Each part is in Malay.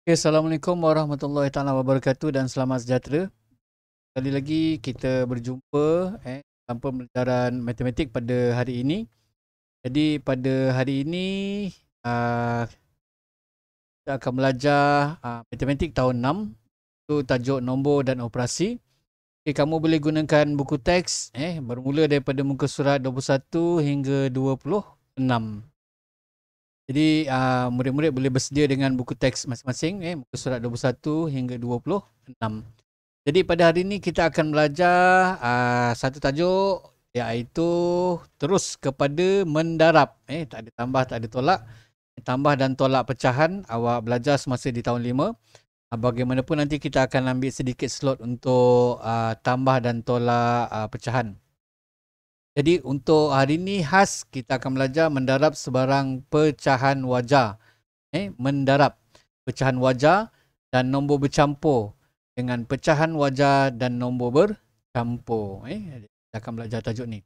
Okay, Assalamualaikum warahmatullahi taala wabarakatuh dan selamat sejahtera. Sekali lagi kita berjumpa dalam pembelajaran matematik pada hari ini. Jadi pada hari ini uh, kita akan belajar matematik tahun 6. Itu tajuk nombor dan operasi. Okay, kamu boleh gunakan buku teks bermula daripada muka surat 21 hingga 26. Jadi murid-murid boleh bersedia dengan buku teks masing-masing muka surat 21 hingga 26. Jadi pada hari ini kita akan belajar satu tajuk iaitu terus kepada mendarab. Tak ada tambah, tak ada tolak. Tambah dan tolak pecahan awak belajar semasa di tahun 5. Bagaimanapun nanti kita akan ambil sedikit slot untuk tambah dan tolak pecahan. Jadi untuk hari ini khas kita akan belajar mendarab sebarang pecahan wajar. Mendarab pecahan wajar dan nombor bercampur dengan pecahan wajar dan nombor bercampur. Kita akan belajar tajuk ni.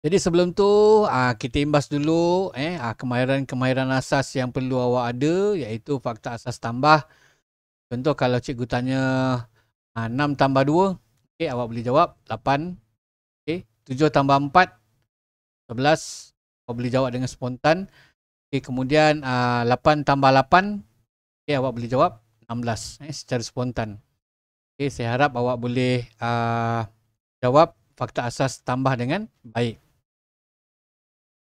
Jadi sebelum tu kita imbas dulu kemahiran-kemahiran asas yang perlu awak ada, iaitu fakta asas tambah. Contoh kalau cikgu tanya 6 tambah 2, awak boleh jawab 8. 7 tambah 4, 11. Awak boleh jawab dengan spontan. Kemudian 8 tambah 8, awak boleh jawab 16 secara spontan. Saya harap awak boleh jawab fakta asas tambah dengan baik.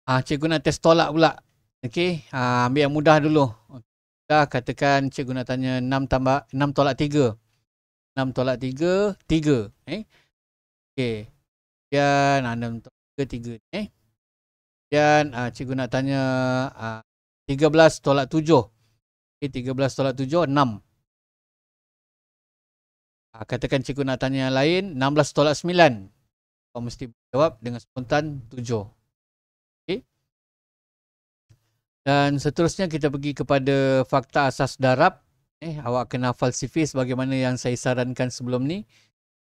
Cikgu nak test tolak pula. Ambil yang mudah dulu. Katakan cikgu nak tanya 6 tolak 3. 6 tolak 3, 3. Kemudian 6 tolak 3, 3. Kemudian cikgu nak tanya 13 tolak 7. 13 tolak 7, 6. Katakan cikgu nak tanya yang lain, 16 tolak 9. Kau mesti jawab dengan spontan 7. Dan seterusnya kita pergi kepada fakta asas darab. Awak kena falsifis bagaimana yang saya sarankan sebelum ni.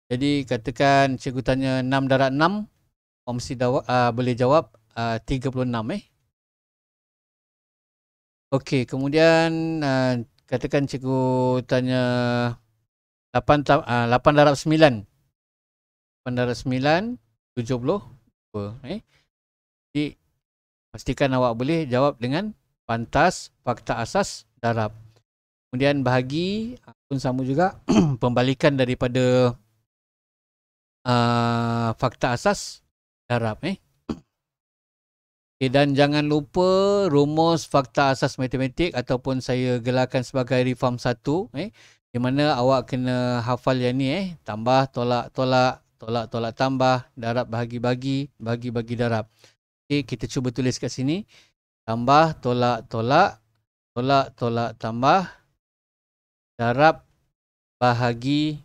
Jadi katakan cikgu tanya 6 darab 6. Kau mesti boleh jawab 36. Okey, kemudian katakan cikgu tanya 8 darab 9. 8 darab 9, 72. Jadi pastikan awak boleh jawab dengan pantas fakta asas darab. Kemudian bahagi pun sama juga pembalikan daripada fakta asas darab. Dan jangan lupa rumus fakta asas matematik ataupun saya gelarkan sebagai reform 1 di mana awak kena hafal yang ni tambah tolak tolak, tolak tolak tambah, darab bahagi bagi, bagi bagi darab. Kita cuba tulis kat sini. Tambah tolak tolak, tolak tolak tambah, darab bahagi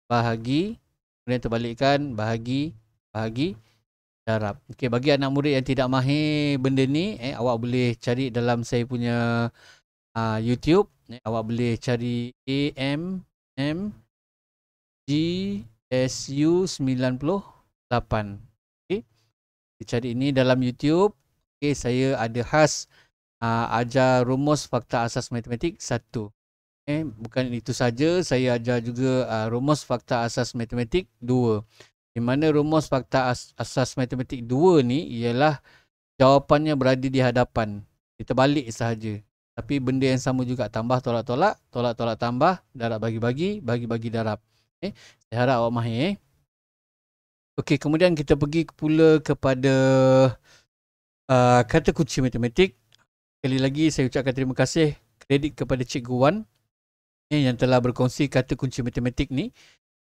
bahagi, kemudian terbalikkan bahagi bahagi darab. Bagi anak murid yang tidak mahir benda ni, awak boleh cari dalam saya punya YouTube. Awak boleh cari AMMGSU 98. Cari ini dalam YouTube. Saya ada khas ajar rumus fakta asas matematik 1. Bukan itu saja, saya ajar juga rumus fakta asas matematik 2. Di mana rumus fakta asas matematik 2 ni ialah jawapannya berada di hadapan. Kita balik sahaja. Tapi benda yang sama juga, tambah tolak tolak, tolak tolak tambah, darab bagi bagi, bagi bagi darab. Saya harap awak mahir. Okey, kemudian kita pergi pula kepada kata kunci matematik. Sekali lagi saya ucapkan terima kasih, kredit kepada Cikgu Wan yang telah berkongsi kata kunci matematik ni.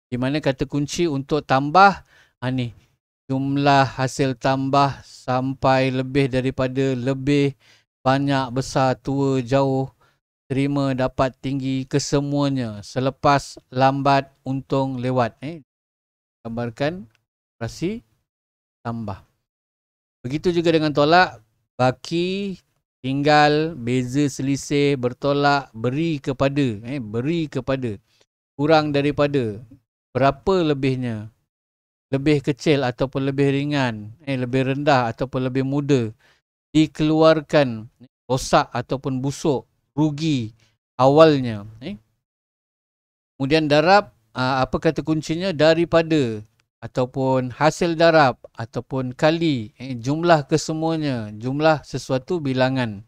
Di mana kata kunci untuk tambah ni, jumlah hasil tambah sampai lebih daripada lebih, banyak, besar, tua, jauh, terima, dapat, tinggi, kesemuanya, selepas, lambat, untung, lewat. Gambarkan operasi tambah. Begitu juga dengan tolak, baki, tinggal, beza, selisih, bertolak, beri kepada, beri kepada, kurang daripada, berapa lebihnya, lebih kecil ataupun lebih ringan, lebih rendah ataupun lebih muda, dikeluarkan, rosak ataupun busuk, rugi, awalnya. Kemudian darab, apa kata kuncinya? Daripada ataupun hasil darab ataupun kali, jumlah kesemuanya, jumlah sesuatu bilangan.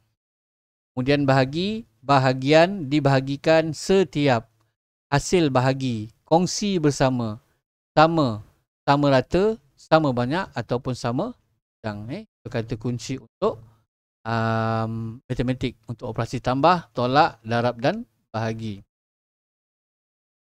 Kemudian bahagi, bahagian, dibahagikan setiap, hasil bahagi, kongsi bersama, sama, sama rata, sama banyak ataupun sama sedang. Itu kata kunci untuk matematik, untuk operasi tambah, tolak, darab dan bahagi.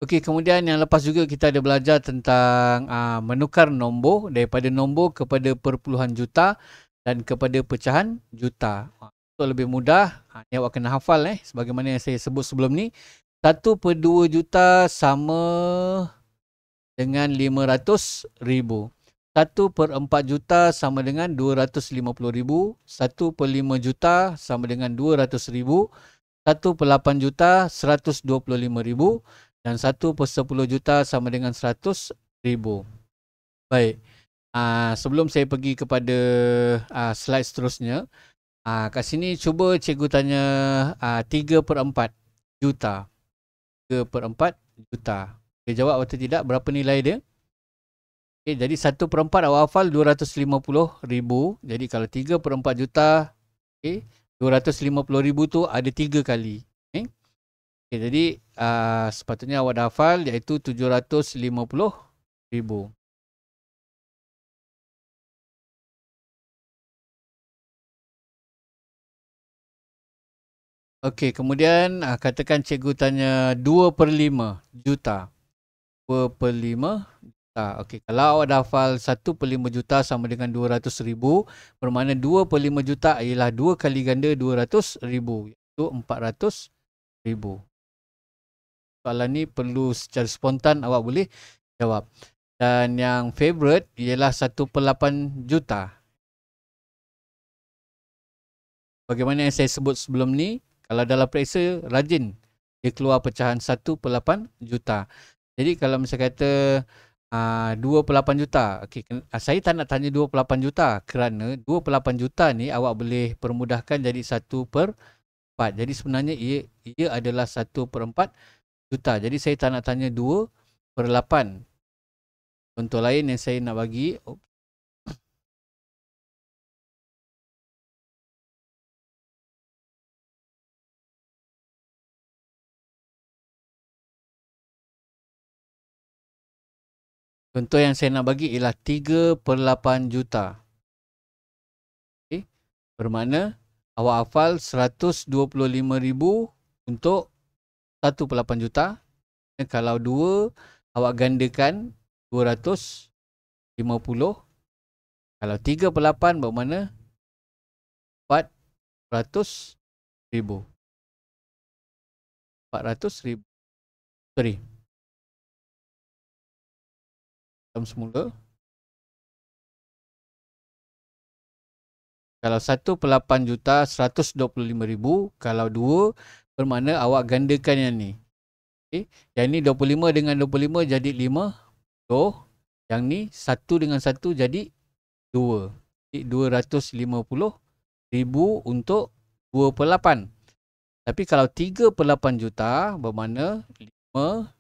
Okey, kemudian yang lepas juga kita ada belajar tentang menukar nombor daripada nombor kepada perpuluhan juta dan kepada pecahan juta. Untuk lebih mudah, ni awak kena hafal sebagaimana yang saya sebut sebelum ni. 1/2 juta sama dengan 500,000. 1/4 juta sama dengan 250,000. 1/5 juta sama dengan 200,000. 1/8 juta 125,000 dan 1/10 juta sama dengan 100,000. Baik. Sebelum saya pergi kepada slide seterusnya, kat sini cuba cikgu tanya 3/4 juta. 3/4 juta. Dia jawab atau tidak, berapa nilai dia? Okay, jadi 1/4 awak hafal 250,000. Jadi kalau 3/4 juta, okay, 250,000 tu ada 3 kali. Okay, jadi sepatutnya awak dah hafal iaitu 750,000. Okey, kemudian katakan cikgu tanya 2/5 juta. 2/5 juta. Okey, kalau awak dah hafal 1/5 juta sama dengan 200,000, bermakna 2/5 juta ialah 2 kali ganda 200,000, iaitu 400,000. Soalan ni perlu secara spontan awak boleh jawab. Dan yang favourite ialah 1/8 juta. Bagaimana yang saya sebut sebelum ni, kalau dalam periksa rajin dia keluar pecahan 1/8 juta. Jadi kalau misalnya kata 2/8 juta, okay, saya tak nak tanya 2/8 juta kerana 2/8 juta ni awak boleh permudahkan jadi 1/4. Jadi sebenarnya ia adalah 1/4 juta. Jadi saya tak nak tanya 2/8. Contoh lain yang saya nak bagi, contoh yang saya nak bagi ialah 3/8 juta. Okay. Bermakna awak hafal 125,000 untuk 1/8 juta. Kalau 2 awak gandakan 250. Kalau 3/8 bermakna 400,000. 400,000. Sorry. Dalam semula. Kalau 1/8 juta 125,000. Kalau 2 bermakna awak gandakan yang ni. Okay. Yang ni 25 dengan 25 jadi 50. Yang ni 1 dengan 1 jadi 2. Jadi 250,000 untuk 2/8. Tapi kalau 3/8 juta bermakna 7,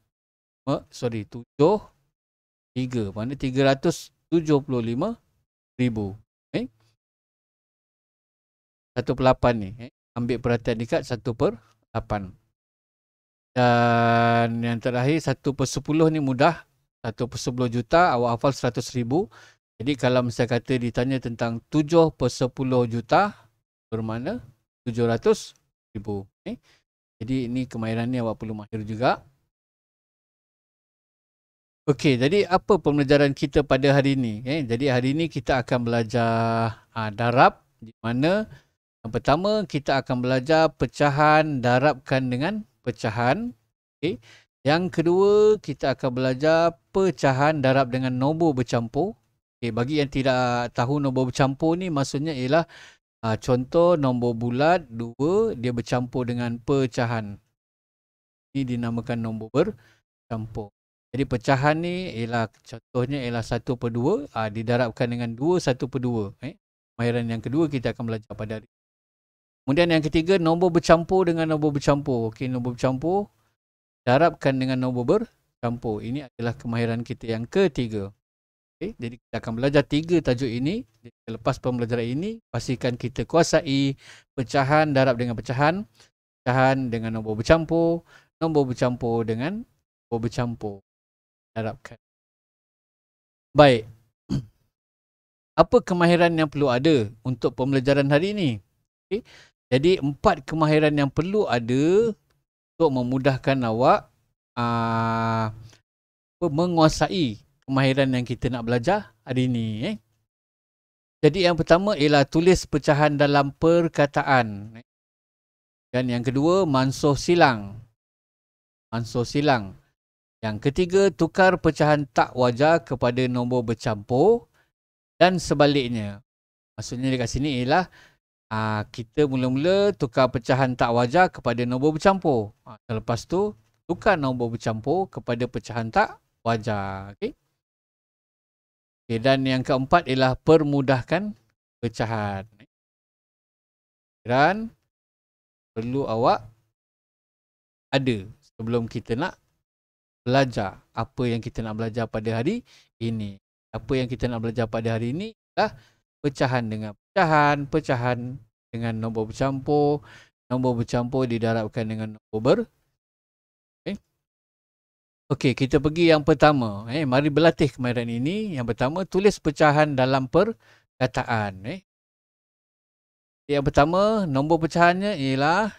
3. Makna 375,000. 1/8 ni. Ambil perhatian dekat 1/8. Dan yang terakhir 1/10 ni mudah. 1/10 juta awak hafal 100,000. Jadi kalau misalnya kata ditanya tentang 7/10 juta bermakna 700,000. Jadi ini kemahiran ni awak perlu mahir juga. Okey, jadi apa pembelajaran kita pada hari ini? Jadi hari ini kita akan belajar darab, di mana yang pertama kita akan belajar pecahan darabkan dengan pecahan. Okay. Yang kedua kita akan belajar pecahan darab dengan nombor bercampur. Okay, bagi yang tidak tahu nombor bercampur ni maksudnya ialah contoh nombor bulat 2 dia bercampur dengan pecahan. Ini dinamakan nombor bercampur. Jadi pecahan ni ialah contohnya ialah 1/2 didarabkan dengan 2 1/2. Kemahiran yang kedua kita akan belajar pada hari ini. Kemudian yang ketiga, nombor bercampur dengan nombor bercampur. Okey, nombor bercampur darabkan dengan nombor bercampur. Ini adalah kemahiran kita yang ketiga. Okay, jadi kita akan belajar 3 tajuk ini. Lepas pembelajaran ini, pastikan kita kuasai pecahan darab dengan pecahan, pecahan dengan nombor bercampur dengan nombor bercampur. Darabkan. Baik. Apa kemahiran yang perlu ada untuk pembelajaran hari ini? Okay. Jadi 4 kemahiran yang perlu ada untuk memudahkan awak menguasai kemahiran yang kita nak belajar hari ini. Jadi yang pertama ialah tulis pecahan dalam perkataan. Dan yang kedua, mansuh silang. Mansuh silang. Yang ketiga, tukar pecahan tak wajar kepada nombor bercampur dan sebaliknya. Maksudnya dekat sini ialah kita mula-mula tukar pecahan tak wajar kepada nombor bercampur. Selepas tu, tukar nombor bercampur kepada pecahan tak wajar. Okay? Okay, dan yang keempat ialah permudahkan pecahan. Dan perlu awak ada sebelum kita nak belajar apa yang kita nak belajar pada hari ini. Apa yang kita nak belajar pada hari ini adalah pecahan dengan pecahan, pecahan dengan nombor bercampur didarabkan dengan nombor Okey, kita pergi yang pertama. Mari berlatih kemahiran ini. Yang pertama, tulis pecahan dalam perkataan. Yang pertama, nombor pecahannya ialah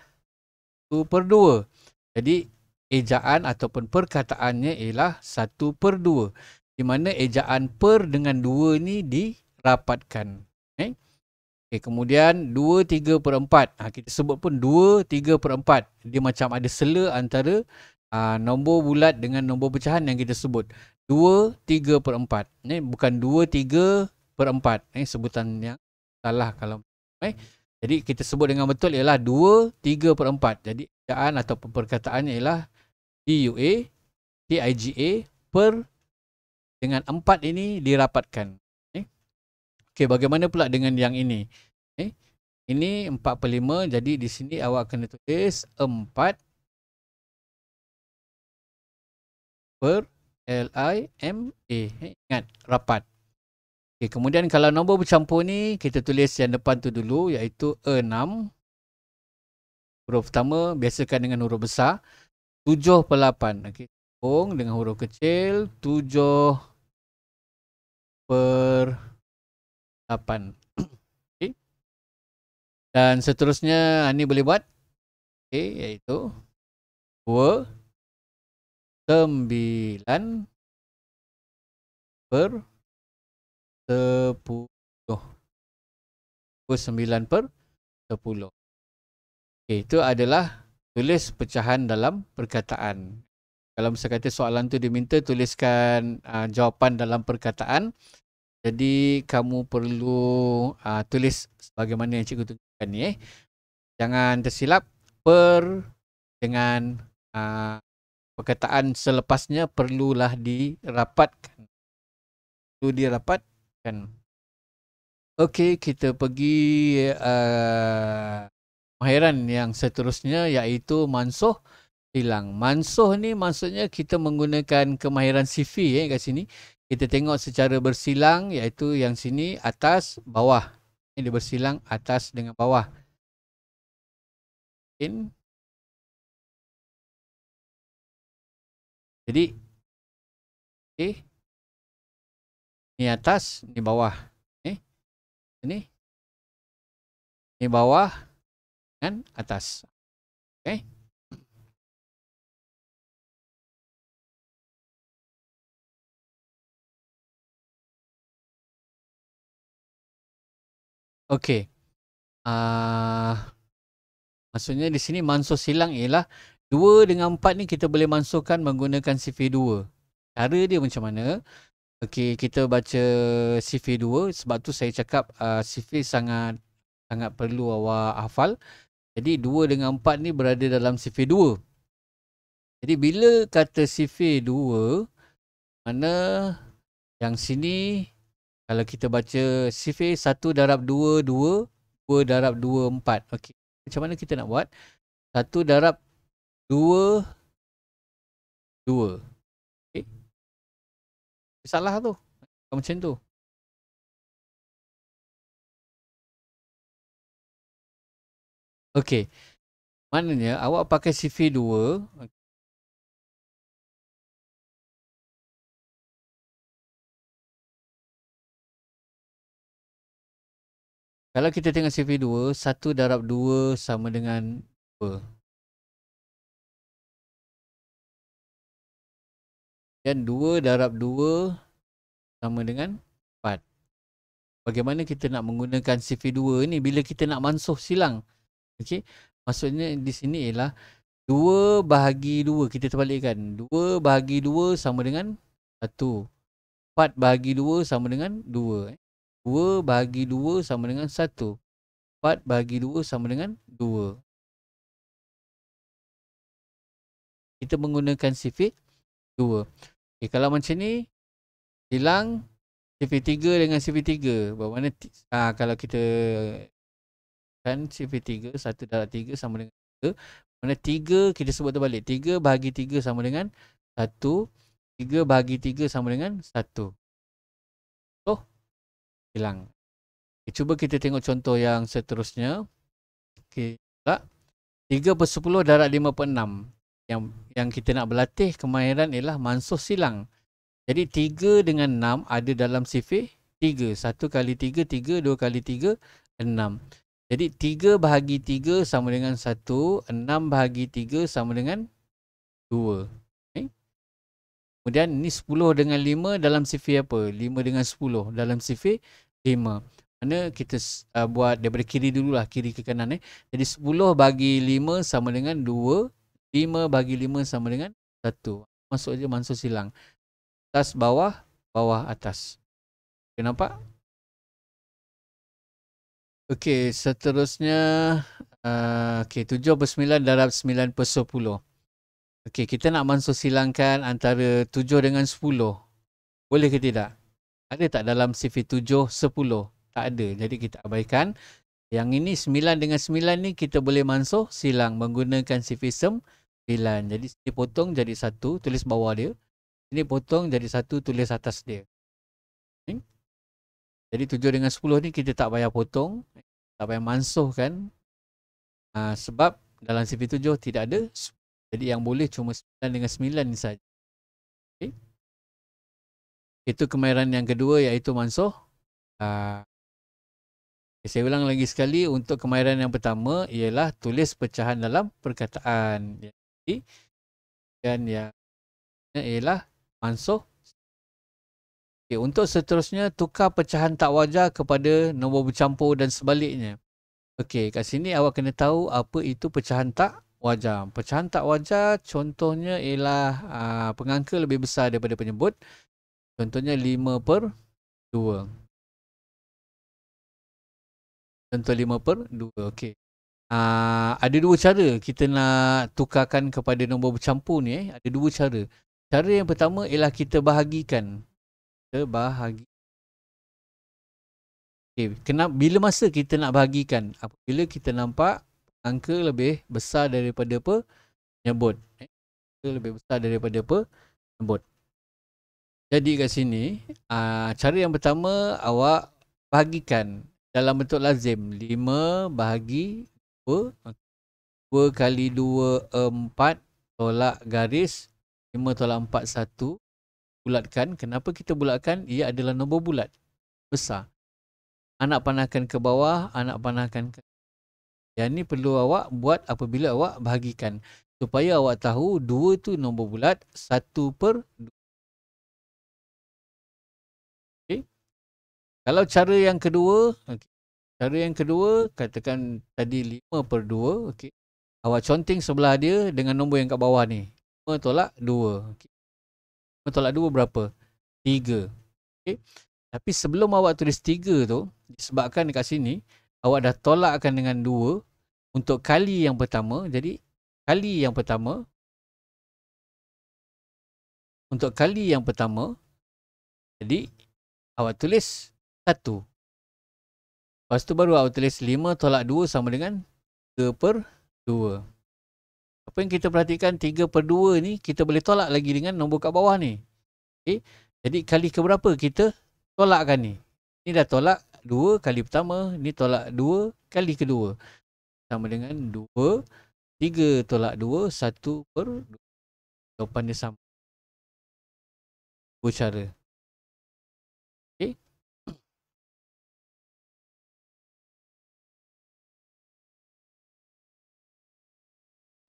1/2. Jadi, ejaan ataupun perkataannya ialah 1/2. Di mana ejaan per dengan 2 ni dirapatkan. Okay, kemudian 2/3/4. Kita sebut pun 2/3/4. Dia macam ada sela antara nombor bulat dengan nombor pecahan yang kita sebut 2/3/4. Bukan 2/3/4. Sebutan yang salah kalau jadi kita sebut dengan betul ialah 2/3/4. Jadi ejaan atau perkataannya ialah DUA, TIGA per dengan 4 ini dirapatkan. Okey, bagaimana pula dengan yang ini? Ini 4/5. Jadi di sini awak kena tulis 4 per LIMA. Ingat, rapat. Okay, kemudian kalau nombor bercampur ni, kita tulis yang depan tu dulu, iaitu 6. Huruf pertama, biasakan dengan huruf besar. 7/8. Okay, sambung dengan huruf kecil. 7/8. Okay. Dan seterusnya, ni boleh buat. Okay, iaitu 2/9 per 10. 9 per 10. Okay, itu adalah tulis pecahan dalam perkataan. Kalau misalnya kata soalan tu diminta tuliskan jawapan dalam perkataan. Jadi kamu perlu tulis sebagaimana yang cikgu tunjukkan ni. Jangan tersilap, per dengan perkataan selepasnya perlulah dirapatkan. Perlu dirapatkan. Okey, kita pergi kemahiran yang seterusnya, iaitu mansuh silang. Mansuh ni maksudnya kita menggunakan kemahiran sifi kat sini. Kita tengok secara bersilang, iaitu yang sini atas bawah. Ini dia bersilang atas dengan bawah. Jadi ni atas, ni bawah. Ni bawah dan atas. Okey. Okey. Maksudnya di sini mansuh silang ialah 2 dengan 4 ni kita boleh mansuhkan menggunakan sifir 2. Cara dia macam mana? Okey, kita baca sifir 2. Sebab tu saya cakap sifir sangat perlu awak hafal. Jadi 2 dengan 4 ni berada dalam sifir 2. Jadi bila kata sifir 2, mana yang sini kalau kita baca sifir 1 darab 2, 2. 2 darab 2, 4. Okey. Macam mana kita nak buat? 1 darab 2, 2. Okay. Salah tu. Macam tu. Okey. Maknanya awak pakai CV2. Kalau kita tengok CV2, 1 darab 2 sama dengan 2. Dan 2 darab 2 sama dengan 4. Bagaimana kita nak menggunakan CV2 ni bila kita nak mansuh silang? Okey. Maksudnya di sini ialah 2 bahagi 2. Kita terbalikkan. 2 bahagi 2 sama dengan 1. 4 bahagi 2 sama dengan 2. 2 bahagi 2 sama dengan 1. 4 bahagi 2 sama dengan 2. Kita menggunakan CV 2. Okay, kalau macam ni, silang CV3 dengan CV3. Bermakna kalau kita kan CV3, 1 darab 3 sama dengan 3. Mana 3 kita sebut terbalik. 3 bahagi 3 sama dengan 1. 3 bahagi 3 sama dengan 1. So, hilang. Okay, cuba kita tengok contoh yang seterusnya. Okay, tak? 3 per 10 darab 5 per 6. Yang kita nak berlatih kemahiran ialah mansuh silang. Jadi 3 dengan 6 ada dalam CV 3. 1 kali 3, 3. 2 kali 3, 6. Jadi 3 bahagi 3 sama dengan 1. 6 bahagi 3 sama dengan 2. Okay. Kemudian ni 10 dengan 5 dalam CV apa? 5 dengan 10 dalam CV 5. Mana kita buat daripada kiri dululah, kiri ke kanan. Jadi 10 bagi 5 sama dengan 2. 5 bagi 5 sama dengan 1. Masuk je mansuh silang. Atas bawah, bawah atas. Okay, nampak? Okey, seterusnya okey, 7 per 9 darab 9 per 10. Okey, kita nak mansuh silangkan antara 7 dengan 10. Boleh ke tidak? Ada tak dalam CV 7, 10? Tak ada. Jadi kita abaikan. Yang ini 9 dengan 9 ni kita boleh mansuh silang menggunakan CV 9. Jadi sini potong jadi 1, tulis bawah dia. Ini potong jadi 1, tulis atas dia. Okay. Jadi 7 dengan 10 ni kita tak payah potong. Tak payah mansuh kan. Sebab dalam CV 7 tidak ada. Jadi yang boleh cuma 9 dengan 9 ni saja. Okay. Itu kemahiran yang kedua iaitu mansuh. Saya ulang lagi sekali, untuk kemahiran yang pertama ialah tulis pecahan dalam perkataan. Jadi, dan yang ialah mansuh. Okay, untuk seterusnya, tukar pecahan tak wajar kepada nombor bercampur dan sebaliknya. Okey, kat sini awak kena tahu apa itu pecahan tak wajar. Pecahan tak wajar contohnya ialah pengangka lebih besar daripada penyebut. Contohnya 5 per 2. Contoh 5 per 2. Okey. Ada dua cara kita nak tukarkan kepada nombor bercampur ni. Ada dua cara. Cara yang pertama ialah kita bahagikan. Kita bahagi. Okay, bila masa kita nak bahagikan? Apabila kita nampak angka lebih besar daripada penyebut. Lebih besar daripada penyebut. Jadi kat sini, cara yang pertama awak bahagikan dalam bentuk lazim. 5 bahagi 2. 2 kali 2, 4. Tolak garis. 5 tolak 4, 1. Bulatkan. Kenapa kita bulatkan? Ia adalah nombor bulat. Besar. Anak panahkan ke bawah. Anak panahkan ke. Yang ni perlu awak buat apabila awak bahagikan. Supaya awak tahu 2 tu nombor bulat. 1 per 2. Okay. Kalau cara yang kedua. Okay. Cara yang kedua, katakan tadi 5 per 2. Okay. Awak conteng sebelah dia dengan nombor yang kat bawah ni. 5 tolak 2. Okay. 5 tolak 2 berapa? 3. Okay. Tapi sebelum awak tulis 3 tu, disebabkan dekat sini, awak dah tolakkan dengan 2 untuk kali yang pertama. Jadi, kali yang pertama. Untuk kali yang pertama, jadi, awak tulis 1. Lepas tu baru awak tulis 5 tolak 2 sama dengan 3/2. Apa yang kita perhatikan 3/2 ni kita boleh tolak lagi dengan nombor kat bawah ni. Okay. Jadi kali ke berapa kita tolakkan ni? Ni dah tolak 2 kali pertama, ni tolak 2 kali kedua. Sama dengan 2, 3 tolak 2, 1/2. Jawapan dia sama. Dua cara. Okay.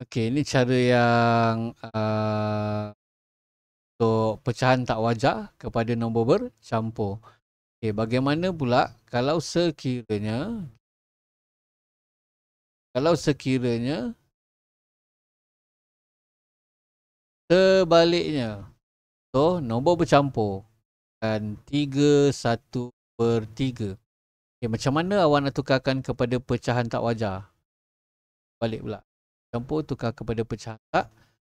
Okay, ini cara yang untuk pecahan tak wajar kepada nombor bercampur. Okay, bagaimana pula kalau sekiranya sebaliknya. So, nombor bercampur dan 3/1/3. Okay, macam mana awak nak tukarkan kepada pecahan tak wajar? Balik pula. Campur tukar kepada pecahan tak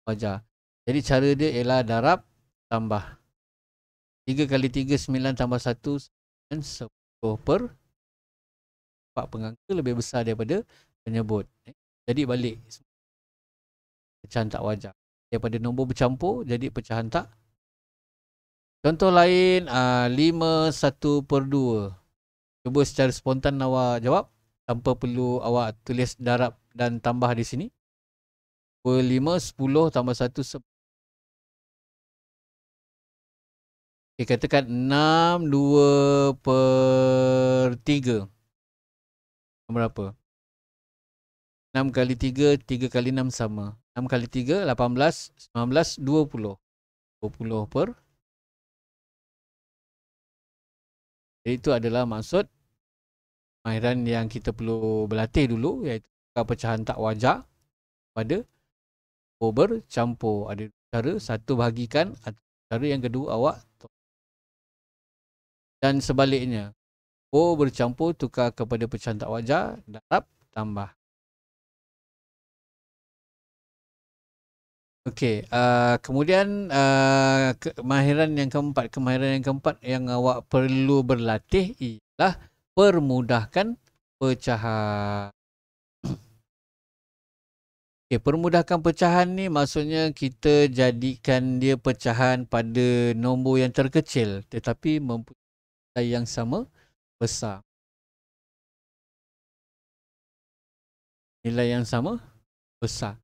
wajar. Jadi cara dia ialah darab tambah. 3 kali 3 9 tambah 1 9 10/4 pengangka lebih besar daripada penyebut. Jadi balik pecahan tak wajar. Daripada nombor bercampur jadi pecahan tak. Contoh lain 5/1/2. Cuba secara spontan awak jawab tanpa perlu awak tulis darab dan tambah di sini. 5 10 tambah 1 10. Okay, katakan 6/2/3. Berapa? 6 kali 3, 3 kali 6 sama. 6 kali 3, 18, 19, 20. 20 per. Jadi itu adalah maksud kemahiran yang kita perlu berlatih dulu, iaitu pecahan tak wajar pada bercampur. Ada cara, satu bahagikan, cara yang kedua awak. Dan sebaliknya, bercampur tukar kepada pecahan tak wajar, darab tambah. Okey, kemudian kemahiran yang keempat yang awak perlu berlatih ialah permudahkan pecahan. Okey, permudahkan pecahan ni maksudnya kita jadikan dia pecahan pada nombor yang terkecil tetapi mempunyai nilai yang sama besar. Nilai yang sama besar.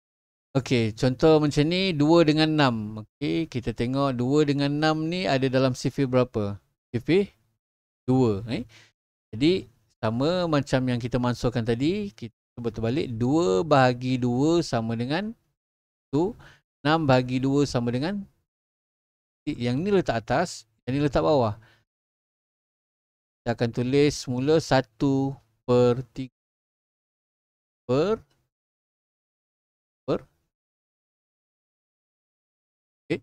Okey, contoh macam ni 2 dengan 6. Okey, kita tengok 2 dengan 6 ni ada dalam sifir berapa? Sifir 2. Jadi sama macam yang kita masukkan tadi, kita betul balik 2 bahagi 2 sama dengan 1. 6 bahagi 2 sama dengan, yang ni letak atas, yang ni letak bawah. Kita akan tulis semula 1/3 per. Okay.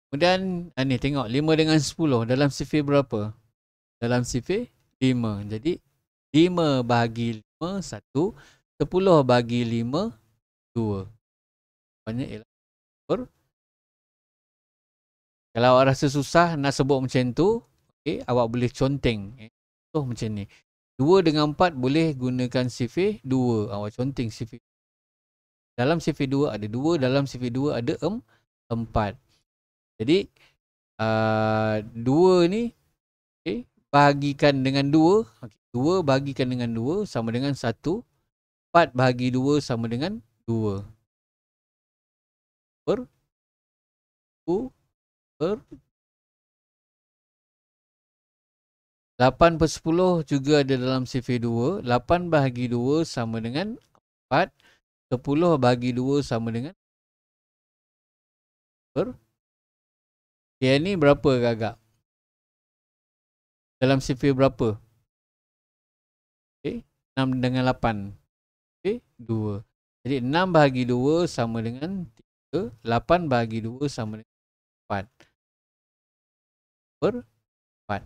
Kemudian ni tengok 5 dengan 10 dalam sifir berapa? Dalam sifir 5. Jadi 5 bahagi 5 1, 10 bahagi 5 2. Banyak ialah per. Kalau awak rasa susah nak sebut macam tu, okay, awak boleh conteng. Contoh macam ni. 2 dengan 4 boleh gunakan sifir 2. Awak conteng sifir. Dalam sifir 2 ada 2, dalam sifir 2 ada 4. Jadi 2 ni, okay, bahagikan dengan 2. Okay, 2 bahagikan dengan 2 sama dengan 1. 4 bahagi 2 sama dengan 2. Per 2 per 8/10 juga ada dalam sifir 2. 8 bahagi 2 sama dengan 4. 10 bahagi 2 sama dengan per. Yang ni berapa agak? Dalam sifir berapa? Okay, 6 dengan 8. Okay, 2. Jadi 6 bahagi 2 sama dengan 3. 8 bahagi 2 sama dengan 4. Per 4.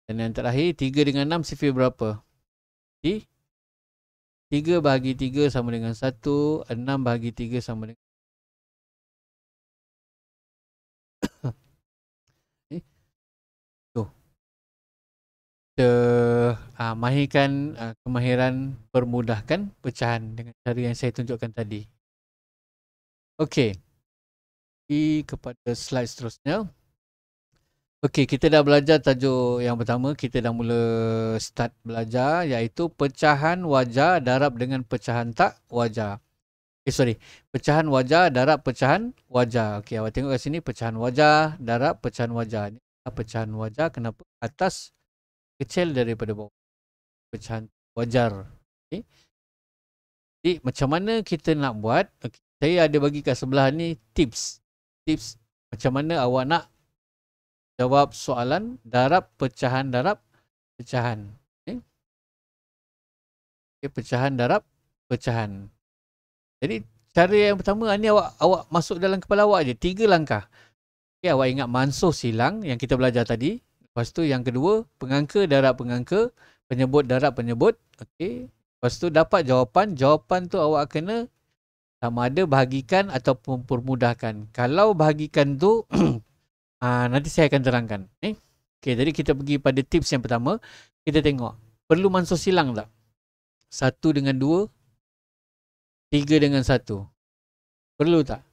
Dan yang terakhir 3 dengan 6 sifir berapa? 3 bahagi 3 sama dengan 1. 6 bahagi 3 sama dengan kita mahirkan kemahiran permudahkan pecahan dengan cara yang saya tunjukkan tadi. Okey. Pergi kepada slide seterusnya. Okey, kita dah belajar tajuk yang pertama. Kita dah mula start belajar, iaitu pecahan wajar darab dengan pecahan tak wajar. Pecahan wajar darab pecahan wajar. Okey, awak tengok kat sini, pecahan wajar darab pecahan wajar. Ini pecahan wajar, kenapa? Atas kecil daripada bawah. Pecahan wajar. Okey. Jadi macam mana kita nak buat? Okay. Saya ada bagi kat sebelah ni tips. Tips macam mana awak nak jawab soalan darab pecahan darab pecahan. Okay. Okay, pecahan darab pecahan. Jadi cara yang pertama ni awak masuk dalam kepala awak je, 3 langkah. Okay, awak ingat mansuh silang yang kita belajar tadi. Lepas tu yang kedua, pengangka darab pengangka, penyebut darab penyebut. Okey. Lepas tu dapat jawapan. Jawapan tu awak kena sama ada bahagikan ataupun permudahkan. Kalau bahagikan tu nanti saya akan terangkan. Okey, jadi kita pergi pada tips yang pertama. Kita tengok, perlu mansuh silang tak? 1 dengan 2, 3 dengan 1. Perlu tak?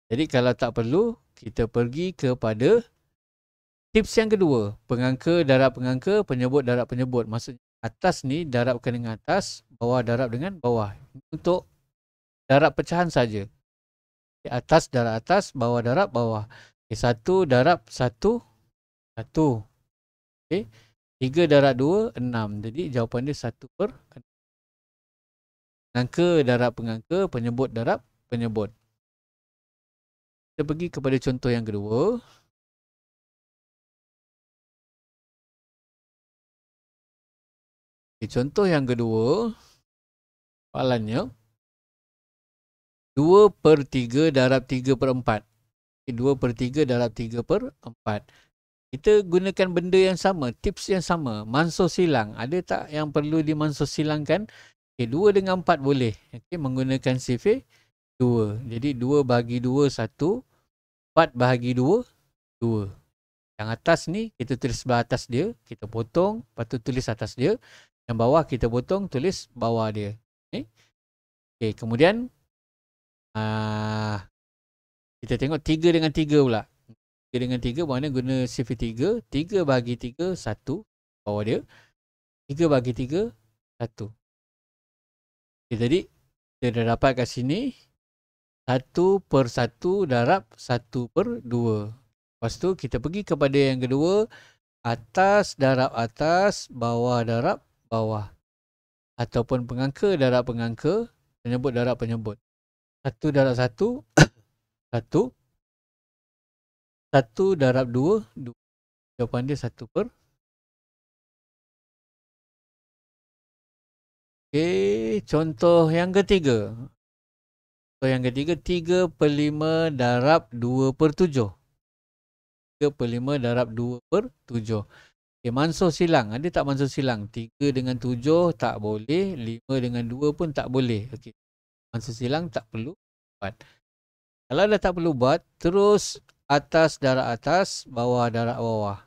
Jadi kalau tak perlu, kita pergi kepada tips yang kedua. Pengangka darab pengangka, penyebut darab penyebut. Maksudnya atas ni darabkan dengan atas, bawah darab dengan bawah. Untuk darab pecahan saja. Atas darab atas, bawah darab bawah. 1 darab 1, 1. Okay. 3 darab 2, 6. Jadi jawapan dia 1/6. Pengangka darab pengangka, penyebut darab penyebut. Kita pergi kepada contoh yang kedua. Okay, contoh yang kedua, soalannya 2/3 darab 3/4. 2/3 darab 3/4. Kita gunakan benda yang sama, tips yang sama, mansuh silang. Ada tak yang perlu dimansuh silangkan? Okay, 2 dengan 4 boleh. Okay, menggunakan sifir 2. Jadi 2 bahagi 2, 1. 4 bahagi 2, 2. Yang atas ni, kita tulis sebelah atas dia. Kita potong, lepas tu tulis atas dia. Yang bawah kita potong, tulis bawah dia. Okay, kemudian kita tengok 3 dengan 3 pula. 3 dengan 3 maknanya guna sifir 3. 3 bahagi 3, 1. Bawah dia. 3 bahagi 3, 1. Okay, jadi kita dah dapat kat sini 1/1 darab 1/2. Lepas tu kita pergi kepada yang kedua. Atas darab atas, bawah darab bawah. Ataupun pengangka darab pengangka, penyebut darab penyebut. 1 darab 1, 1. 1 darab 2, 2. Jawapan dia 1/. Okey, contoh yang ketiga. Contoh yang ketiga, 3/5 darab 2/7. 3/5 darab 2/7. Okay, mansuh silang. Ada tak mansuh silang? 3 dengan 7 tak boleh. 5 dengan 2 pun tak boleh. Okay. Mansuh silang tak perlu buat. Kalau dah tak perlu buat, terus atas darab atas, bawah darab bawah.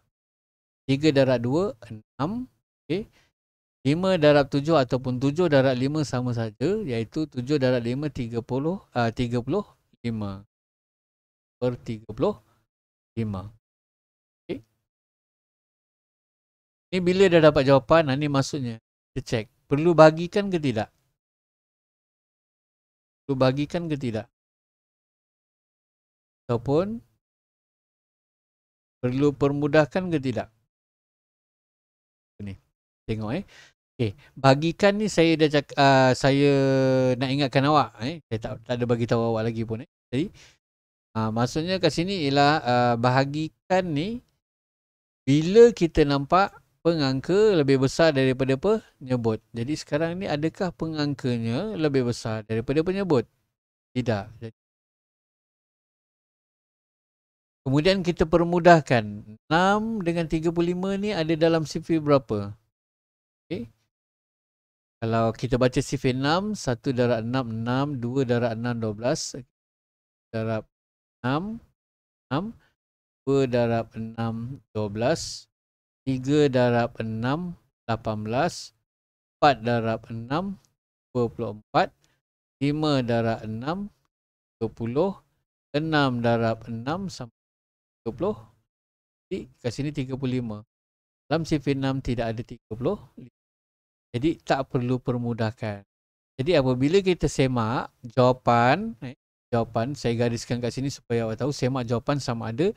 3 darab 2, 6. Okay. 5 darab 7 ataupun 7 darab 5 sama saja, iaitu 7 darab 5, 35/35. Okay. Ni bila dah dapat jawapan, ni maksudnya kita cek. Perlu bagikan ke tidak? Perlu bagikan ke tidak? Ataupun perlu permudahkan ke tidak? Ni, tengok Okay, bagikan ni saya dah saya nak ingatkan awak. Saya tak ada bagi tahu awak lagi pun. Jadi, maksudnya kat sini ialah bahagikan ni bila kita nampak pengangka lebih besar daripada penyebut. Jadi sekarang ni adakah pengangkanya lebih besar daripada penyebut? Tidak. Kemudian kita permudahkan. 6 dengan 35 ni ada dalam sifir berapa? Okay. Kalau kita baca sifir 6, 1 darab 6, 6. 2 darab 6, 12. Darab 6, 6. 2 darab 6, 12. 3 darab 6, 18. 4 darab 6, 24. 5 darab 6, 20. 6 darab 6 sampai 30. Jadi kat sini 35. Dalam CV6 tidak ada 30. Jadi tak perlu permudahkan. Jadi apabila kita semak jawapan, jawapan saya gariskan kat sini supaya awak tahu semak jawapan sama ada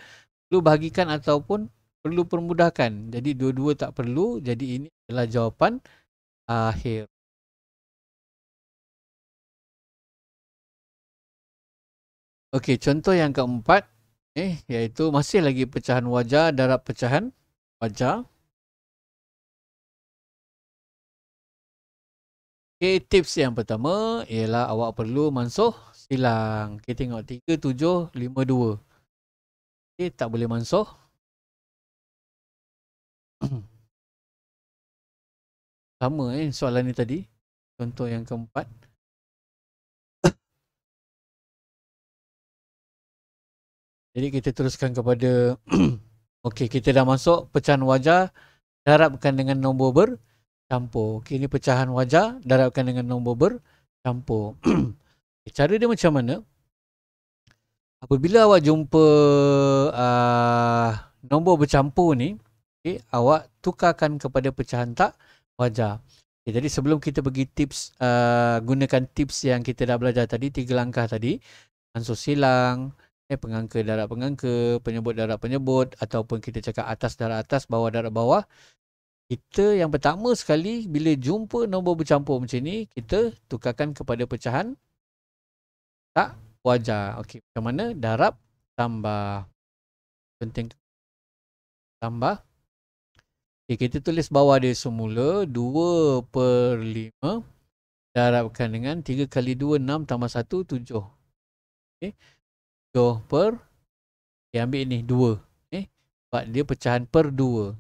perlu bahagikan ataupun perlu permudahkan. Jadi dua-dua tak perlu. Jadi ini adalah jawapan akhir. Okey, contoh yang keempat iaitu masih lagi pecahan wajah, darab pecahan wajah. Okey, tips yang pertama ialah awak perlu mansuh silang. Okey, tengok 3, 7, 5, 2. Okey, tak boleh mansuh. Sama soalan ni tadi. Contoh yang keempat. Jadi kita teruskan kepada okey, kita dah masuk pecahan wajah darabkan dengan nombor bercampur. Okey, ini pecahan wajah darabkan dengan nombor bercampur. Cara dia macam mana? Apabila awak jumpa nombor bercampur ni, awak tukarkan kepada pecahan tak wajah. Jadi sebelum kita pergi tips, gunakan tips yang kita dah belajar tadi, 3 langkah tadi, mansuh silang, pengangka darab pengangka, penyebut darab penyebut, ataupun kita cakap atas darab atas, bawah darab bawah. Kita yang pertama sekali bila jumpa nombor bercampur macam ni, kita tukarkan kepada pecahan tak wajah. Okey, macam mana? Darab tambah. Penting tambah. Okay, kita tulis bawah dia semula 2/5 darabkan dengan 3 kali 2 6 tambah 1 7. Okay. 7 per ambil ni 2. Sebab dia pecahan per 2.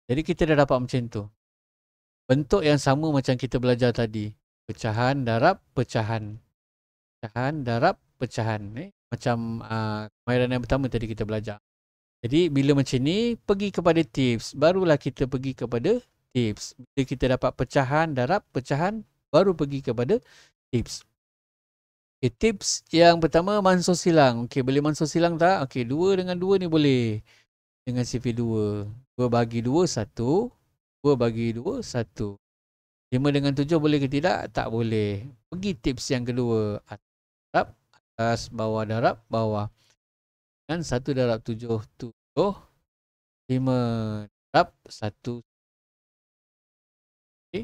Jadi kita dah dapat macam tu. Bentuk yang sama macam kita belajar tadi. Pecahan darab pecahan. Pecahan darab pecahan. Macam kemahiran yang pertama tadi kita belajar. Jadi bila macam ni, pergi kepada tips. Barulah kita pergi kepada tips. Bila kita dapat pecahan, darab, pecahan, baru pergi kepada tips. Okay, tips yang pertama, mansuh silang. Okay, boleh mansuh silang tak? Okay, 2 dengan 2 ni boleh. Dengan CV2. 2 bagi 2, 1. 2 bagi 2, 1. 5 dengan 7 boleh ke tidak? Tak boleh. Pergi tips yang kedua. Darab, atas, bawah, darab, bawah. Kan 1 darab 7, 7. 5 darab 1. Okay.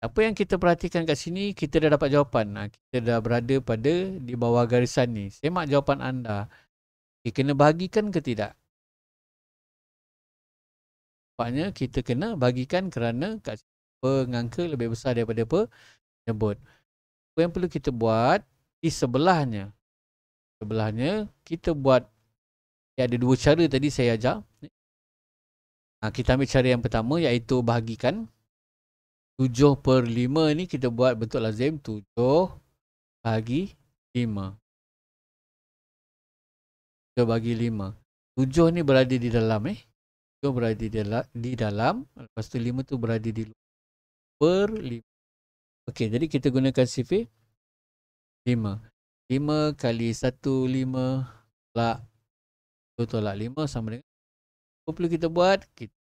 Apa yang kita perhatikan kat sini, kita dah dapat jawapan. Kita dah berada pada di bawah garisan ni. Semak jawapan anda. Okay, kena bahagikan ke tidak? Nampaknya kita kena bahagikan kerana kat pengangka lebih besar daripada penyebut. Apa yang perlu kita buat di sebelahnya? Sebelahnya kita buat, ada 2 cara tadi saya ajar. Kita ambil cara yang pertama iaitu bahagikan. 7/5 ni kita buat bentuk lazim 7 bagi 5. 7 bagi 5. 7 ni berada di dalam 7 berada di dalam. Lepas tu 5 tu berada di luar. Per 5. Okey, jadi kita gunakan sifir 5. 5 kali 1 5 tolak 5 sama dengan apa perlu kita buat? Kita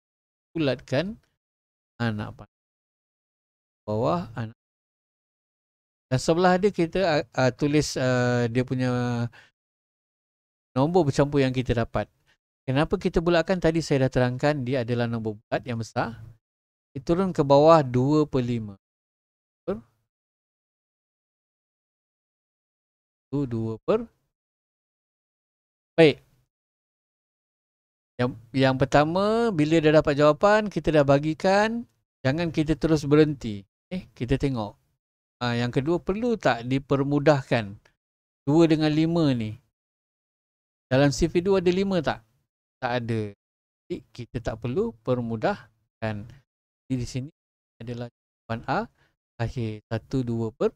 bulatkan anak panah bawah anak. Dan sebelah dia kita tulis dia punya nombor bercampur yang kita dapat. Kenapa kita bulatkan? Tadi saya dah terangkan dia adalah nombor bulat yang besar. Kita turun ke bawah 2/5. 2 per. Baik. Yang pertama, bila dah dapat jawapan, kita dah bagikan. Jangan kita terus berhenti. Kita tengok. Yang kedua, perlu tak dipermudahkan? 2 dengan 5 ni. Dalam CV2 ada 5 tak? Tak ada. Jadi, kita tak perlu permudahkan. Jadi, di sini adalah jawapan A. Akhir 1, 2 per.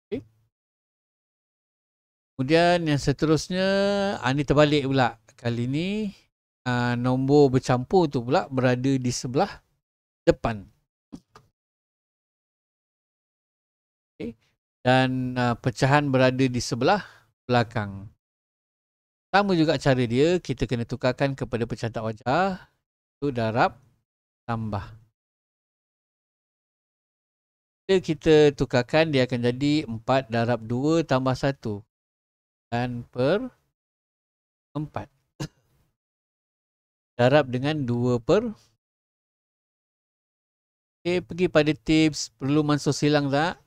Okay. Kemudian yang seterusnya, ini terbalik pula. Kali ni nombor bercampur tu pula berada di sebelah depan. Okay. Dan pecahan berada di sebelah belakang. Sama juga cara dia, kita kena tukarkan kepada pecahan tak wajar. Itu darab tambah. Bila kita tukarkan, dia akan jadi 4 darab 2 tambah 1. Dan per 4. Darab dengan 2 per. Okay, pergi pada tips, perlu mansuh silang tak?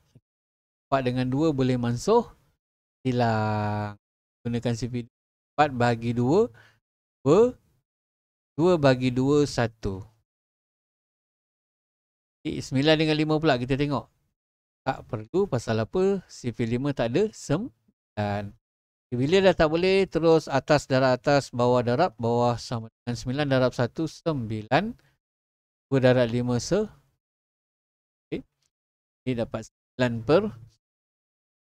4 dengan 2 boleh mansuh silang. Gunakan CV 4 bahagi 2. 2 bagi 2, 1. 9 dengan 5 pula kita tengok. Tak perlu, pasal apa? CV5 tak ada 9. Bila dah tak boleh, terus atas darab atas, bawah darab bawah, sama dengan 9 darab 1, 9. 2 darab 5, okay. Ini dapat 9 per.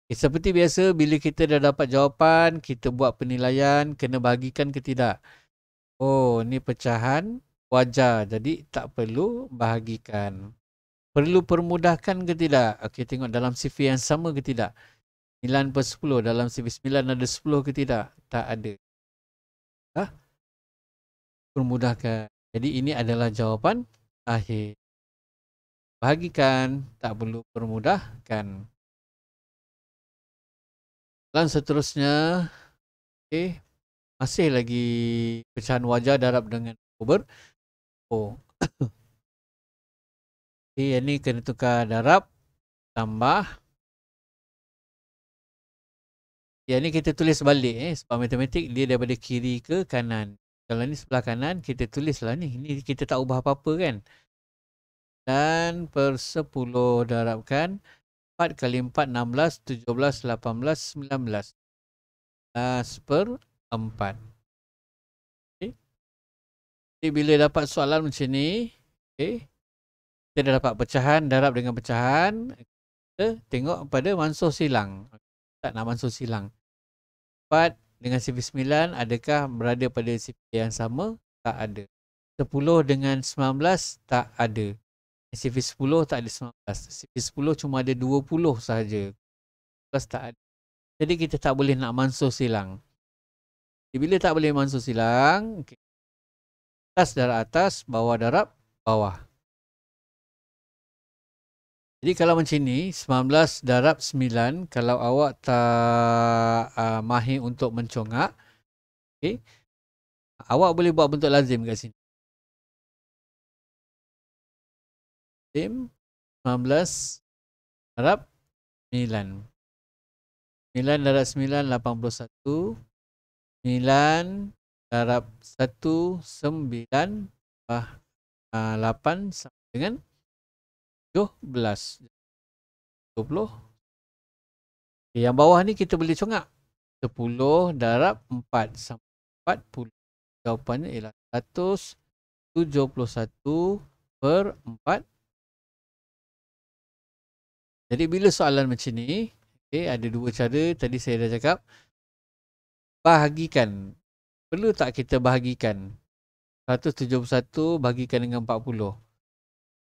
Okay, seperti biasa, bila kita dah dapat jawapan, kita buat penilaian, kena bahagikan ke tidak. Oh, ni pecahan wajar, jadi tak perlu bahagikan. Perlu permudahkan ke tidak? Okey, tengok dalam CV yang sama ke tidak. 9 per 10, dalam CV 9 ada 10 ke tidak? Tak ada. Permudahkan. Jadi ini adalah jawapan akhir. Bahagikan, tak perlu permudahkan. Dan seterusnya, okay, masih lagi pecahan wajar darab dengan over. Oh. Okay, yang ni kena tukar darab tambah. Yang ni kita tulis balik sebab matematik dia daripada kiri ke kanan. Kalau ni sebelah kanan, kita tulislah ni. Ni kita tak ubah apa-apa kan. Dan per 10 darabkan 4 kali 4, 16, 17, 18, 19. 11 per 4. Okay. Jadi bila dapat soalan macam ni, okay, kita dah dapat pecahan, darab dengan pecahan. Kita tengok pada mansuh silang. Tak nak mansuh silang. 4 dengan CV9 adakah berada pada CV yang sama? Tak ada. 10 dengan 19 tak ada. CV10 tak ada 19. CV10 cuma ada 20 sahaja. Plus tak ada. Jadi kita tak boleh nak mansuh silang. Jadi, bila tak boleh mansuh silang, okay, atas darab atas, bawah darab bawah. Jadi kalau macam ni, 19 darab 9, kalau awak tak mahir untuk mencongak, okay, awak boleh buat bentuk lazim kat sini. Lazim 19 darab 9. 9 darab 9, 81. 9 darab 1, 9. 8 sama dengan 17. 20. Okay, yang bawah ni kita boleh congak. 10 darab 4 sama 40. Jawapannya ialah 171 per 4. Jadi bila soalan macam ni, okay, ada dua cara. Tadi saya dah cakap. Bahagikan. Perlu tak kita bahagikan? 171 bahagikan dengan 40.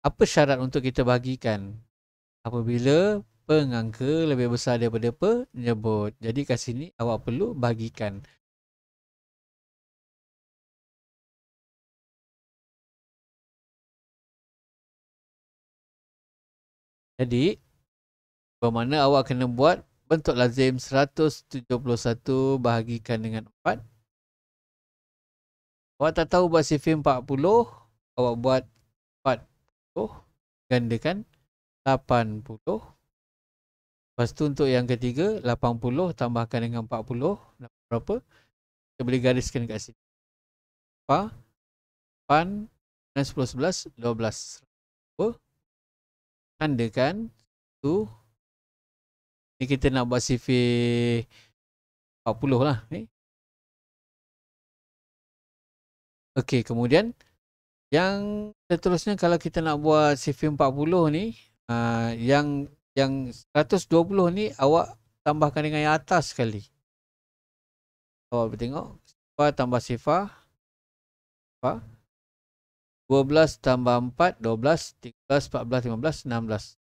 Apa syarat untuk kita bahagikan? Apabila pengangka lebih besar daripada penyebut. Jadi kat sini awak perlu bahagikan. Jadi bermakna awak kena buat bentuk lazim 171 bahagikan dengan 4. Awak tak tahu buat CV 40, awak buat 40 gandakan 80. Lepas tu untuk yang ketiga 80 tambahkan dengan 40 berapa? Kita boleh gariskan kat sini. 8 dan 10, 11, 12. Tandakan tu. Ni kita nak buat CV 40 lah. Okey, kemudian yang seterusnya kalau kita nak buat CV 40 ni, yang 120 ni awak tambahkan dengan yang atas sekali. Awak tengok, sifar tambah sifar sifar. 12 tambah 4, 12, 13, 14, 15, 16.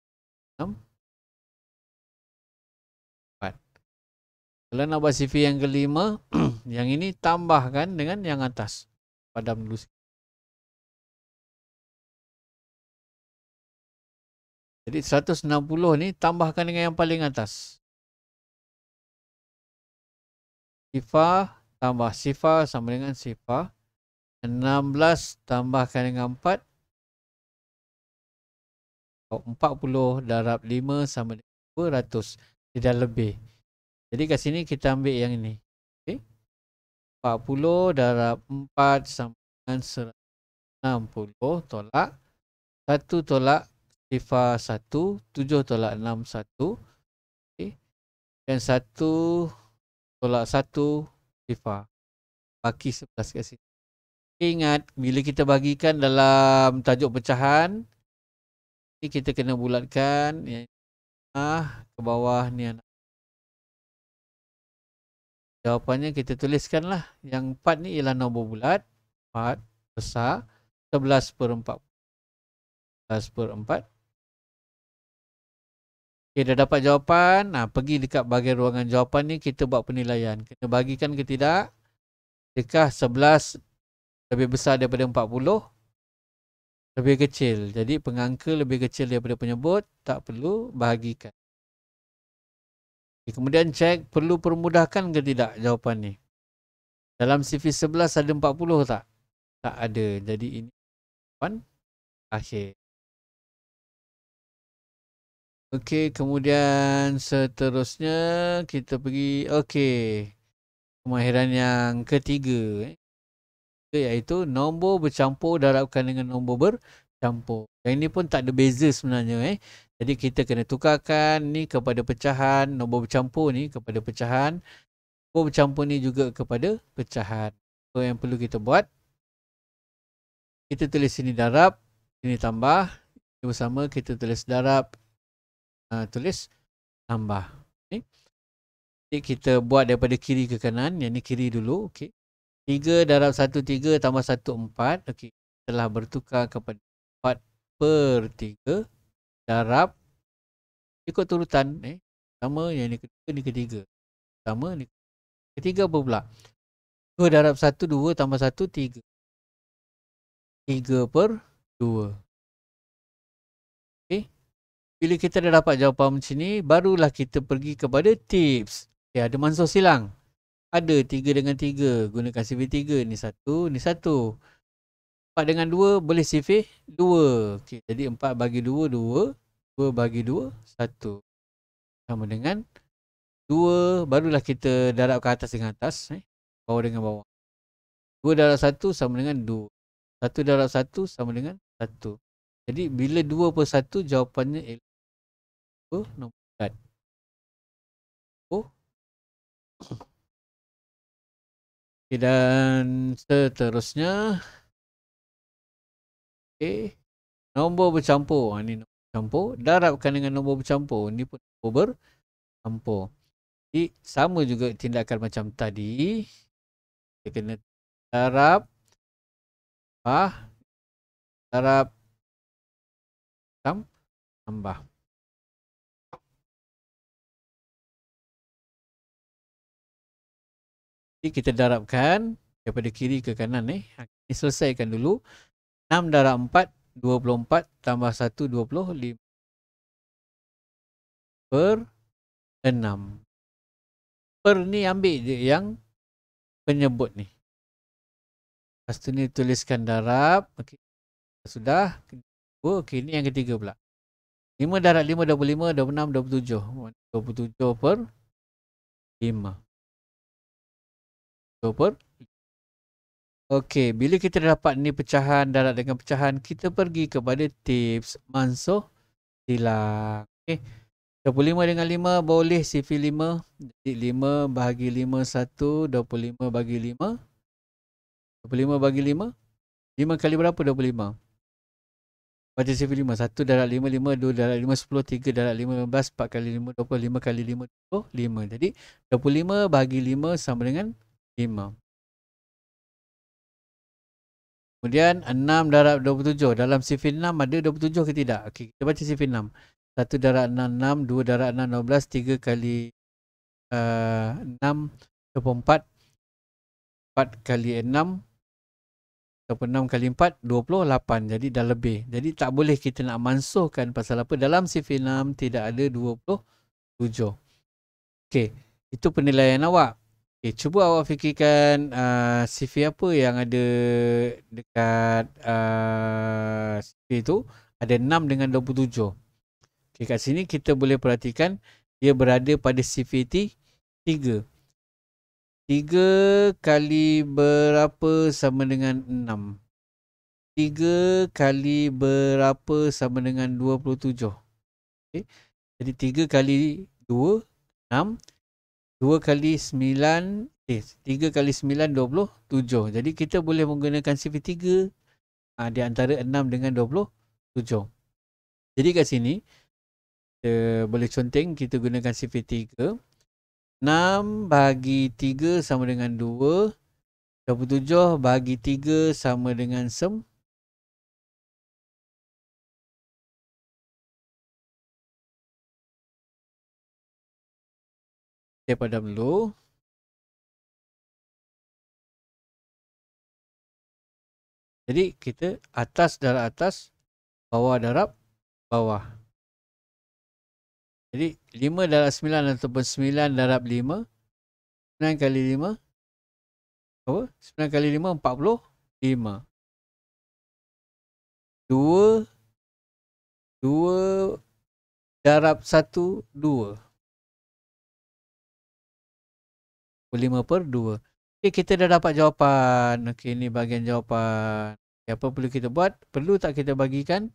6, 4. Kalau nak buat sifar yang kelima, yang ini tambahkan dengan yang atas. Padam dulu. Jadi 160 ni tambahkan dengan yang paling atas. Sifar tambah sifar sama dengan sifar. 16 tambahkan dengan 4. 40 darab 5 sama dengan 200. Tidak lebih. Jadi kat sini kita ambil yang ini. Okay. 40 darab 4 sama dengan 160 tolak. 1 tolak sifar 1. 7 tolak 6 1. Okay. Dan 1 tolak 1 sifar. Baki 11 kat sini. Ingat, bila kita bagikan dalam tajuk pecahan, ni kita kena bulatkan yang ke bawah ni anak. Jawapannya kita tuliskanlah. Yang 4 ni ialah nombor bulat. 4 besar. 11 per 4. 11 per 4. Okay, dah dapat jawapan. Pergi dekat bahagian ruangan jawapan ni, kita buat penilaian. Kena bagikan ke tidak? Adakah 11 lebih besar daripada 40? Lebih kecil. Jadi pengangka lebih kecil daripada penyebut. Tak perlu bahagikan. Kemudian cek perlu permudahkan ke tidak jawapan ni. Dalam CV 11 ada 40 tak? Tak ada. Jadi ini jawapan akhir. Okey, kemudian seterusnya kita pergi kemahiran yang ketiga, iaitu nombor bercampur darabkan dengan nombor bercampur. Yang ini pun tak ada beza sebenarnya. Jadi kita kena tukarkan ni kepada pecahan, nombor bercampur ni kepada pecahan, nombor bercampur ni juga kepada pecahan. So yang perlu kita buat, kita tulis sini darab, sini tambah, bersama kita tulis darab, tulis tambah. Okay. Jadi kita buat daripada kiri ke kanan, yang ni kiri dulu. Okay. 3 darab 1 3 tambah 1 4. Okay. Telah bertukar kepada 4 per 3 darab ikut turutan. Pertama, yang ni kedua, ni ketiga. Pertama, ni ketiga apa pula? 2 darab 1 2 tambah 1 3. 3 per 2. Okay. Bila kita dah dapat jawapan macam ni, barulah kita pergi kepada tips. Okay, ada mansur silang. Ada 3 dengan 3. Gunakan sifir 3. Ni 1, ni 1. 4 dengan 2 boleh sifir 2. Okay, jadi 4 bagi 2, 2. 2 bagi 2, 1. Sama dengan 2. Barulah kita darab ke atas dengan atas. Bawah dengan bawah. 2 darab 1 sama dengan 2. 1 darab 1 sama dengan 1. Jadi bila 2 per 1 jawapannya ialah nombor bulat. Okay, dan seterusnya nombor bercampur. Ini nombor bercampur. Darabkan dengan nombor bercampur. Ini pun nombor bercampur. Jadi sama juga tindakan macam tadi. Kita kena darab, darab, tambah. Jadi kita darabkan daripada kiri ke kanan. Ini selesaikan dulu. 6 darab 4, 24 tambah 1, 25. Per 6. Per ni ambil je yang penyebut ni. Lepas tu ni tuliskan darab. Okay. Sudah. Okay, ni yang ketiga pula. 5 darab 5, 25, 26, 27. 27 per 5. 2 per. Okey, bila kita dapat ni pecahan, darab dengan pecahan, kita pergi kepada tips mansur silang. Okey. 25 dengan 5 boleh sifir 5. Jadi 5 bahagi 5 1, 25 bagi 5. 25 bagi 5. 5 kali berapa 25? Baca sifir 5. 1 darab 5, 5. 2 darab 5, 10. 3 darab 5, 15. 4 kali 5, 20. 5 kali 5, 25. Jadi 25 bagi 5 sama dengan 5. Kemudian 6 darab 27. Dalam sifil 6 ada 27 ke tidak? Okey, kita baca sifil 6. 1 darab 6, 6. 2 darab 6, 12. 3 kali 6, 24. 4 kali 6, ataupun 6 kali 4, 28. Jadi dah lebih. Jadi tak boleh kita nak mansuhkan pasal apa? Dalam sifil 6 tidak ada 27. Okey, itu penilaian awak. Okay, cuba awak fikirkan CV apa yang ada dekat CV tu ada 6 dengan 27. Okay, kat sini kita boleh perhatikan dia berada pada CV 3. 3 kali berapa sama dengan 6? 3 kali berapa sama dengan 27? Okay. Jadi 3 kali 2, 6. 2 kali 9, 3 kali 9, 27. Jadi kita boleh menggunakan CV 3 di antara 6 dengan 27. Jadi kat sini, kita boleh conteng, kita gunakan CV 3. 6 bagi 3 sama dengan 2. 27 bagi 3 sama dengan 9. Saya padam dulu. Jadi kita atas darab atas, bawah darab bawah. Jadi 5 darab 9 ataupun 9 darab 5. 9 kali 5. Apa? 9 kali 5, 45. 2 darab 1, 2. 5 per 2. Okay, kita dah dapat jawapan. Okey, ini bahagian jawapan. Apa perlu kita buat? Perlu tak kita bagikan?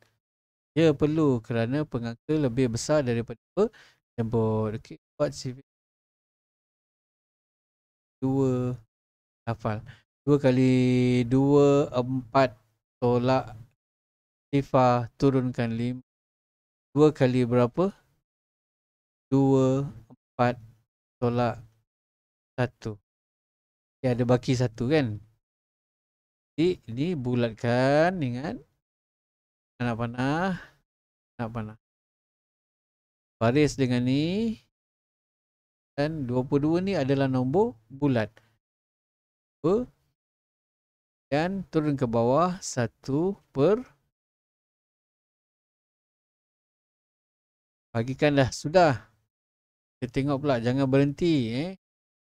Ya, perlu kerana pengangka lebih besar daripada penjemput. Okey, buat CV 2. Hafal. 2 kali 2, 4. Tolak sifar, turunkan 5. 2 kali berapa? 2, 4. Tolak 1. Okay, ada baki 1 kan? Jadi ini bulatkan, ingat. Nak panah. Baris dengan ni. Dan 22 ni adalah nombor bulat. 2. Dan turun ke bawah 1 per. Bagikan dah, sudah. Kita tengok pula, jangan berhenti.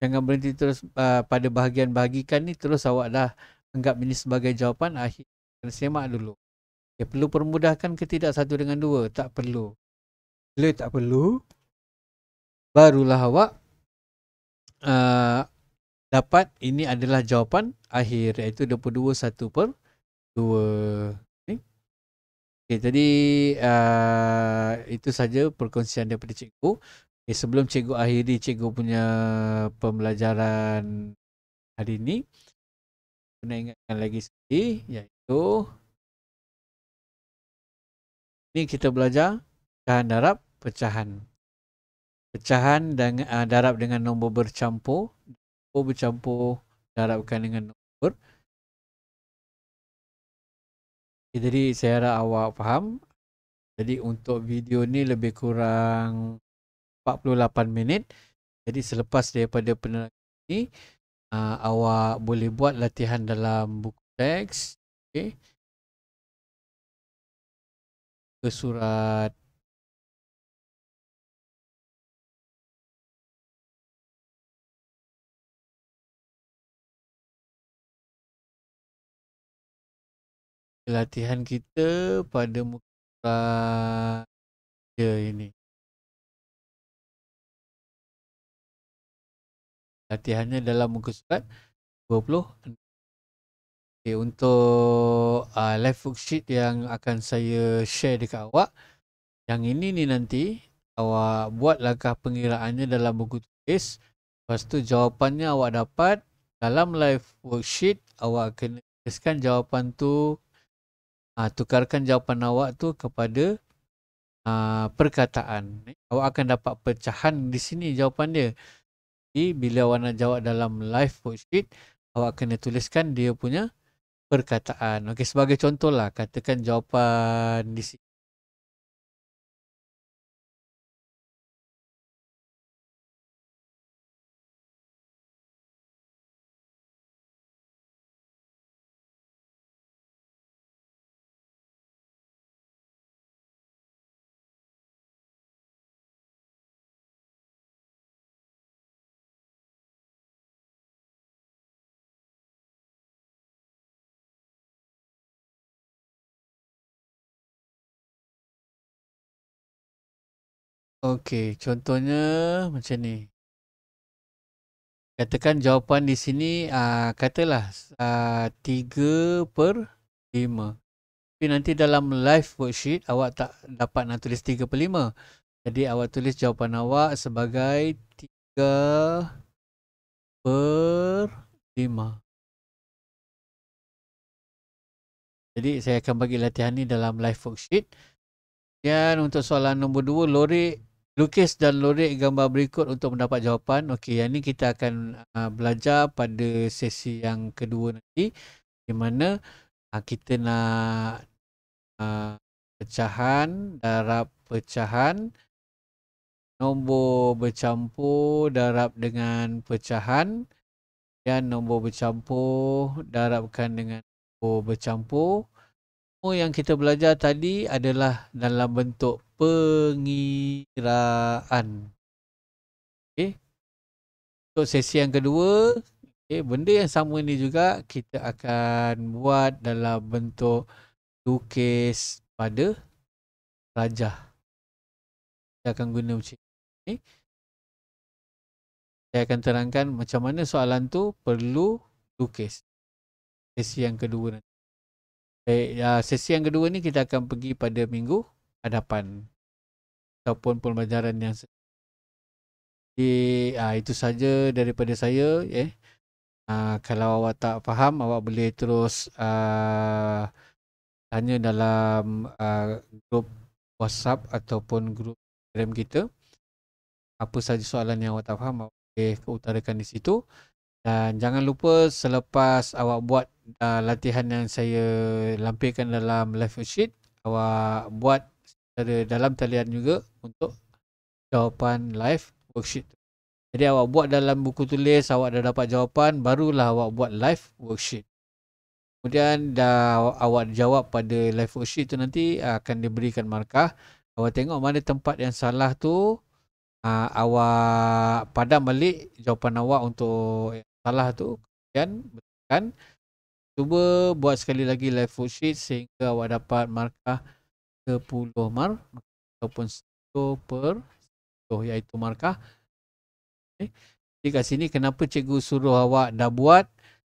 Jangan berhenti terus pada bahagian bagikan ni. Terus awak dah anggap ini sebagai jawapan akhir. Kena semak dulu. Okay, perlu permudahkan ke tidak 1 dengan 2? Tak perlu. Bila tak perlu, barulah awak dapat ini adalah jawapan akhir, iaitu 22 1 per 2. Okay, jadi itu saja perkongsian daripada cikgu. Okay, sebelum cikgu akhiri cikgu punya pembelajaran hari ini, kena ingatkan lagi sekali, iaitu ni kita belajar pecahan darab, pecahan dengan darab dengan nombor bercampur, nombor bercampur darabkan dengan nombor. Okay, jadi saya harap awak faham. Jadi untuk video ni lebih kurang 48 minit. Jadi selepas daripada penerangan ini, awak boleh buat latihan dalam buku teks. Okay. Ke surat latihan kita pada muka surat ini. Latihannya dalam muka surat 20. Okay, untuk live worksheet yang akan saya share dekat awak, yang ini ni nanti awak buat langkah pengiraannya dalam buku tulis. Lepas tu jawapannya awak dapat dalam live worksheet. Awak kena tuliskan jawapan tu, tukarkan jawapan awak tu kepada perkataan. Awak akan dapat pecahan di sini jawapan dia. Jadi bila awak nak jawab dalam live worksheet, awak kena tuliskan dia punya perkataan. Okey, sebagai contohlah, katakan jawapan di sini. Okey, contohnya macam ni. Katakan jawapan di sini katalah 3/5. Tapi nanti dalam live worksheet awak tak dapat nak tulis 3/5. Jadi awak tulis jawapan awak sebagai 3/5. Jadi saya akan bagi latihan ni dalam live worksheet. Dan untuk soalan nombor 2, lukis dan lorek gambar berikut untuk mendapat jawapan. Okey, yang ni kita akan belajar pada sesi yang kedua nanti, di mana kita nak pecahan, darab pecahan, nombor bercampur darab dengan pecahan, dan nombor bercampur darabkan dengan nombor bercampur. Semua yang kita belajar tadi adalah dalam bentuk pengiraan. Okey. Untuk sesi yang kedua, benda yang sama ni juga kita akan buat dalam bentuk lukis pada rajah. Kita akan guna macam ni. Saya akan terangkan macam mana soalan tu perlu lukis. Sesi yang kedua nanti. Sesi yang kedua ni kita akan pergi pada minggu hadapan ataupun pembelajaran yang itu saja daripada saya. Kalau awak tak faham, awak boleh terus tanya dalam grup WhatsApp ataupun grup Telegram kita. Apa saja soalan yang awak tak faham, awak boleh utarakan di situ. Dan jangan lupa selepas awak buat latihan yang saya lampirkan dalam live worksheet, awak buat secara dalam talian juga untuk jawapan live worksheet. Jadi awak buat dalam buku tulis, awak dah dapat jawapan, barulah awak buat live worksheet. Kemudian dah awak jawab pada live worksheet tu, nanti akan diberikan markah. Awak tengok mana tempat yang salah tu, awak padam balik jawapan awak untuk yang salah tu, kemudian betulkan. Cuba buat sekali lagi live worksheet sehingga awak dapat markah 10 mark ataupun 10/10, iaitu markah. Jadi kat sini kenapa cikgu suruh awak dah buat,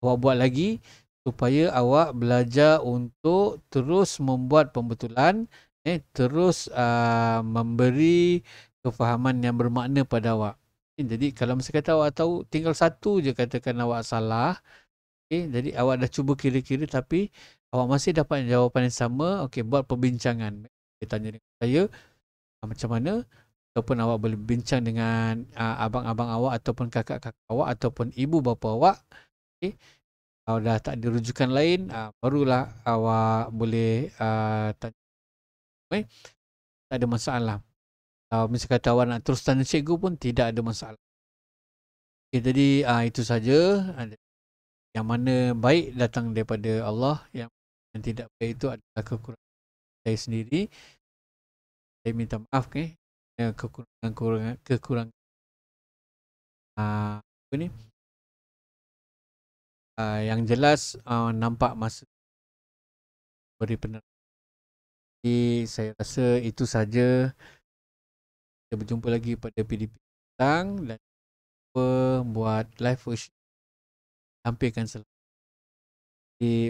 awak buat lagi supaya awak belajar untuk terus membuat pembetulan, terus memberi kefahaman yang bermakna pada awak. Jadi kalau masa kata awak tahu tinggal satu je katakan awak salah, jadi awak dah cuba kira-kira tapi awak masih dapat jawapan yang sama, buat perbincangan. Dia tanya dengan saya macam mana, ataupun awak boleh bincang dengan abang-abang awak ataupun kakak-kakak awak ataupun ibu bapa awak. Kalau dah tak ada rujukan lain, barulah awak boleh tanya. Tak ada masalah. Kalau misalnya kata awak nak terus tanya cikgu pun tidak ada masalah. Jadi itu saja. Yang mana baik datang daripada Allah, yang tidak baik itu adalah kekurangan saya sendiri. Saya minta maaf kekurangan apa ni? Yang jelas nampak masa beri penerangan. Jadi saya rasa itu saja. Kita berjumpa lagi pada PDP petang dan buat live worksheet. Tampilkan selalu.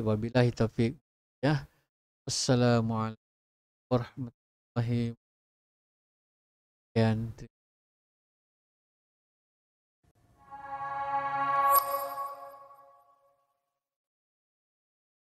Wabillahi taufiq. Assalamualaikum warahmatullahi wabarakatuh.